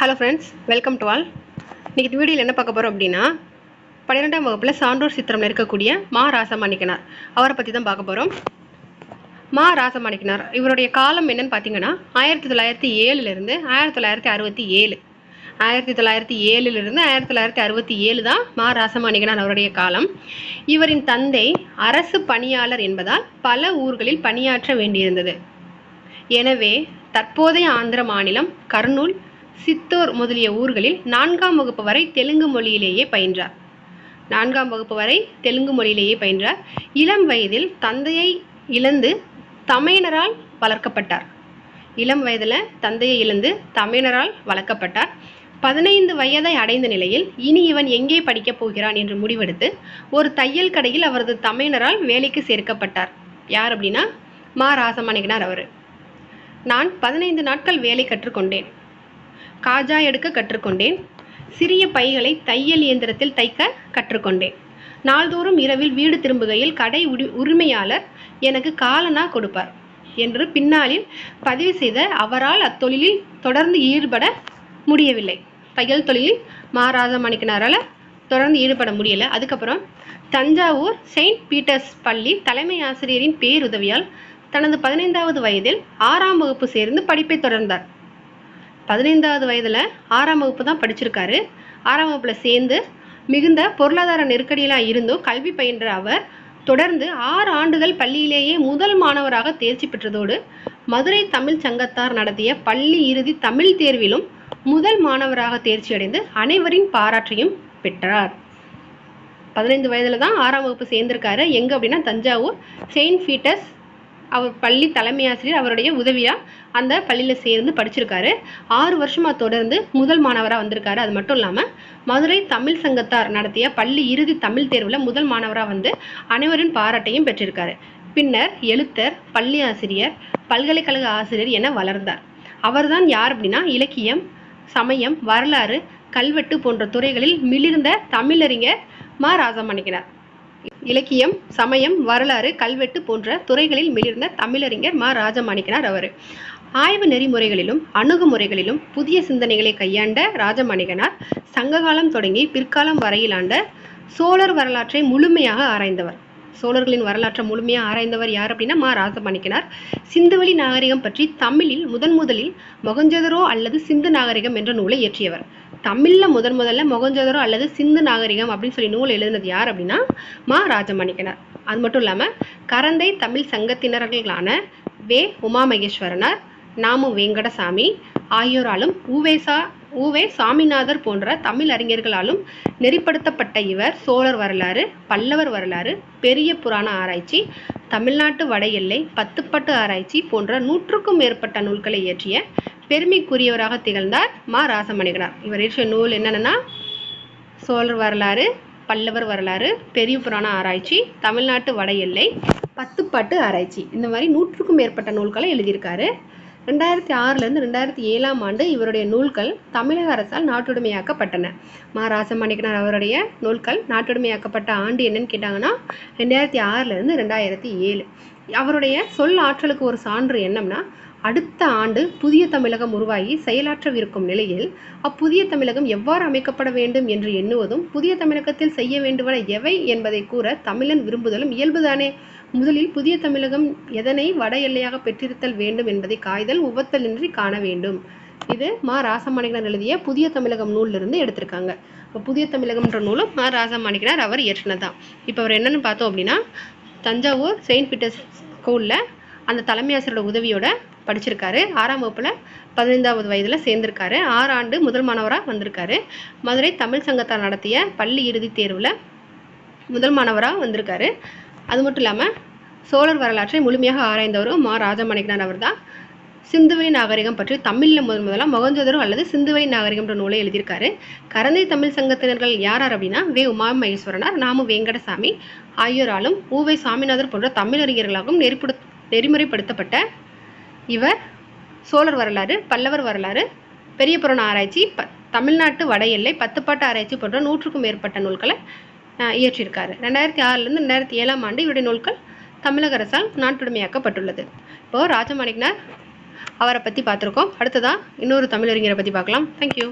Hello friends, welcome to all. இன்றைக்கி இந்த வீடியோவில் என்ன பார்க்க போகிறோம் அப்படின்னா, 12ஆம் வகுப்பில் சான்றோர் சித்திரமில் இருக்கக்கூடிய மா ராசமாணிக்கனார் அவரை பற்றி தான் பார்க்க போகிறோம். மா ராசமாணிக்கனார் இவருடைய காலம் என்னன்னு பார்த்தீங்கன்னா 1907 1967. 1907 1967 தான் மா ராசமாணிக்கனார் அவருடைய காலம். இவரின் தந்தை அரசு பணியாளர் என்பதால் பல ஊர்களில் பணியாற்ற வேண்டியிருந்தது. எனவே தற்போதைய ஆந்திர மாநிலம் கர்னூல், சித்தோர் முதலிய ஊர்களில் 4ஆம் வகுப்பு வரை தெலுங்கு மொழியிலேயே பயின்றார். 4ஆம் வகுப்பு வரை தெலுங்கு மொழியிலேயே பயின்றார். இளம் வயதில் தந்தையை இழந்து தமையனரால் வளர்க்கப்பட்டார். இளம் வயதில் தந்தையை இழந்து தமையனரால் வளர்க்கப்பட்டார். 15 வயதை அடைந்த நிலையில் இனி இவன் எங்கே படிக்கப் போகிறான் என்று முடிவெடுத்து ஒரு தையல் கடையில் அவரது தமையனரால் வேலைக்கு சேர்க்கப்பட்டார். யார் அப்படின்னா மா ராசமாணிக்கனார் அவர். நான் 15 நாட்கள் வேலை கற்றுக்கொண்டேன். காஜா எடுக்க கற்றுக்கொண்டேன். சிறிய பைகளை தையல் இயந்திரத்தில் தைக்க கற்றுக்கொண்டேன். நாள்தோறும் இரவில் வீடு திரும்புகையில் கடை உரிமையாளர் எனக்கு காலனா கொடுப்பார் என்று பின்னாளில் பதிவு செய்த அவரால் அத்தொழிலில் தொடர்ந்து ஈடுபட முடியவில்லை. தையல் தொழிலில் மா ராசமாணிக்கனாரால் தொடர்ந்து ஈடுபட முடியலை. அதுக்கப்புறம் தஞ்சாவூர் செயின்ட் பீட்டர்ஸ் பள்ளி தலைமை ஆசிரியரின் பேருதவியால் தனது 15வது வயதில் 6ஆம் வகுப்பு சேர்ந்து படிப்பை தொடர்ந்தார். 15வது வயதில் 6ஆம் வகுப்பு தான் படிச்சிருக்காரு. 6ஆம் வகுப்பில் சேர்ந்து மிகுந்த பொருளாதார நெருக்கடியெல்லாம் இருந்தும் கல்வி பயின்ற அவர் தொடர்ந்து 6 ஆண்டுகள் பள்ளியிலேயே முதல் மாணவராக தேர்ச்சி பெற்றதோடு மதுரை தமிழ் சங்கத்தார் நடத்திய பள்ளி இறுதி தமிழ் தேர்விலும் முதல் மாணவராக தேர்ச்சி அடைந்து அனைவரின் பாராட்டையும் பெற்றார். 15 வயதில் தான் 6ஆம் வகுப்பு சேர்ந்திருக்காரு. எங்கே அப்படின்னா தஞ்சாவூர் செயின்ட் பீட்டர்ஸ் அவர் பள்ளி தலைமை ஆசிரியர் அவருடைய உதவியாக அந்த பள்ளியில் சேர்ந்து படிச்சிருக்காரு. 6 வருஷமாக தொடர்ந்து முதல் மாணவராக வந்திருக்காரு. அது மட்டும் இல்லாமல் மதுரை தமிழ் சங்கத்தார் நடத்திய பள்ளி இறுதி தமிழ் தேர்வில் முதல் மாணவராக வந்து அனைவரின் பாராட்டையும் பெற்றிருக்காரு. பின்னர் எழுத்தர், பள்ளி ஆசிரியர், பல்கலைக்கழக ஆசிரியர் என வளர்ந்தார். அவர்தான் யார் அப்படின்னா இலக்கியம், சமயம், வரலாறு, கல்வெட்டு போன்ற துறைகளில் மிளிர்ந்த தமிழறிஞர் மா ராசமாணிக்கனார். இலக்கியம், சமயம், வரலாறு, கல்வெட்டு போன்ற துறைகளில் மிளிர்ந்த தமிழறிஞர் மா ராசமாணிக்கனார் அவர். ஆய்வு நெறிமுறைகளிலும் அணுகுமுறைகளிலும் புதிய சிந்தனைகளை கையாண்ட ராசமாணிக்கனார் சங்ககாலம் தொடங்கி பிற்காலம் வரையிலாண்ட சோழர் வரலாற்றை முழுமையாக ஆராய்ந்தவர். சோழர்களின் வரலாற்றை முழுமையாக ஆராய்ந்தவர் யார் அப்படின்னா மா ராசமாணிக்கனார். சிந்துவெளி நாகரிகம் பற்றி தமிழில் முதலில் மொகஞ்சதரோ அல்லது சிந்து நாகரிகம் என்ற நூலை இயற்றியவர். தமிழில் முதல்ல மொகஞ்சதரோ அல்லது சிந்து நாகரிகம் அப்படின்னு சொல்லி நூல் எழுதினது யார் அப்படின்னா மா ராசமாணிக்கனார். அது மட்டும் இல்லாமல் கரந்தை தமிழ் சங்கத்தினர்களான வே உமாமகேஸ்வரனார், நாமு வெங்கடசாமி ஆகியோராலும் உவே சாமிநாதர் போன்ற தமிழ் அறிஞர்களாலும் நெறிப்படுத்தப்பட்ட இவர் சோழர் வரலாறு, பல்லவர் வரலாறு, பெரிய புராண ஆராய்ச்சி, தமிழ்நாட்டு வட எல்லை, 10 பட்டு ஆராய்ச்சி போன்ற 100க்கும் மேற்பட்ட நூல்களை இயற்றிய பெருமைக்குரியவராக திகழ்ந்தார் மா ராசமாணிக்கனார். இவர் இயற்றிய நூல் என்னென்னா சோழர் வரலாறு, பல்லவர் வரலாறு, பெரிய புராண ஆராய்ச்சி, தமிழ்நாட்டு வட எல்லை, 10 பட்டு ஆராய்ச்சி, இந்த மாதிரி 100க்கும் மேற்பட்ட நூல்களை எழுதியிருக்காரு. 2006 2007 ஆண்டு இவருடைய நூல்கள் தமிழக அரசால் நாட்டுடைமையாக்கப்பட்டன. மா ராசமாணிக்கனார் அவருடைய நூல்கள் நாட்டுடைமையாக்கப்பட்ட ஆண்டு என்னன்னு கேட்டாங்கன்னா 2006 2007. அவருடைய சொல் ஆற்றலுக்கு ஒரு சான்று என்னம்னா, அடுத்த ஆண்டு புதிய தமிழகம் உருவாகி செயலாற்றவிருக்கும் நிலையில் அப்புதிய தமிழகம் எவ்வாறு அமைக்கப்பட வேண்டும் என்று எண்ணுவதும் புதிய தமிழகத்தில் செய்ய வேண்டுவன எவை என்பதை கூற தமிழன் விரும்புதலும் இயல்புதானே. முதலில் புதிய தமிழகம் எதனை வட எல்லையாக பெற்றிருத்தல் வேண்டும் என்பதை காய்தல் உவத்தலின்றி காண வேண்டும். இது மா ராசமாணிக்கனார் எழுதிய புதிய தமிழகம் நூலிலிருந்து எடுத்திருக்காங்க. இப்போ புதிய தமிழகம்ன்ற நூலும் மா ராசமாணிக்கனார் அவர் இயற்றினதான். இப்போ அவர் என்னென்னு பார்த்தோம் அப்படின்னா தஞ்சாவூர் செயின்ட் பீட்டர்ஸ் ஸ்கூலில் அந்த தலைமை ஆசிரியரோட உதவியோட படிச்சிருக்காரு. 6ஆம் வகுப்பில் 15வது வயதில் சேர்ந்திருக்காரு. 6 ஆண்டு முதல் மாணவராக வந்திருக்காரு. மதுரை தமிழ் சங்கத்தார் நடத்திய பள்ளி இறுதி தேர்வில் முதல் மாணவராக வந்திருக்காரு. அது மட்டும் இல்லாமல் சோழர் வரலாற்றை முழுமையாக ஆராய்ந்தவரும் மா ராசமாணிக்கனார் அவர் தான். சிந்துவெளி நாகரிகம் பற்றி தமிழில் முதலாக மொகஞ்சதரோ அல்லது சிந்துவெளி நாகரிகம்ன்ற நூலை எழுதியிருக்காரு. கரந்தை தமிழ் சங்கத்தினர்கள் யார் அப்படின்னா வே உமாமகேஸ்வரனார், நாமு வெங்கடசாமி ஆகியோராலும் உவே சாமிநாதர் போன்ற தமிழறிஞர்களாகவும் நெறிமுறைப்படுத்தப்பட்ட இவர் சோழர் வரலாறு, பல்லவர் வரலாறு, பெரிய புராண ஆராய்ச்சி, தமிழ்நாட்டு வட எல்லை, 10 பாட்டு ஆராய்ச்சி போன்ற 100க்கும் மேற்பட்ட நூல்களை இயற்றியிருக்காரு. 2006 2007 ஆண்டு இவருடைய நூல்கள் தமிழக அரசால் நாட்டுடைமையாக்கப்பட்டுள்ளது. இப்போது ராசமாணிக்கனார் அவரை பற்றி பார்த்துருக்கோம். அடுத்ததாக இன்னொரு தமிழறிஞரை பற்றி பார்க்கலாம். தேங்க்யூ.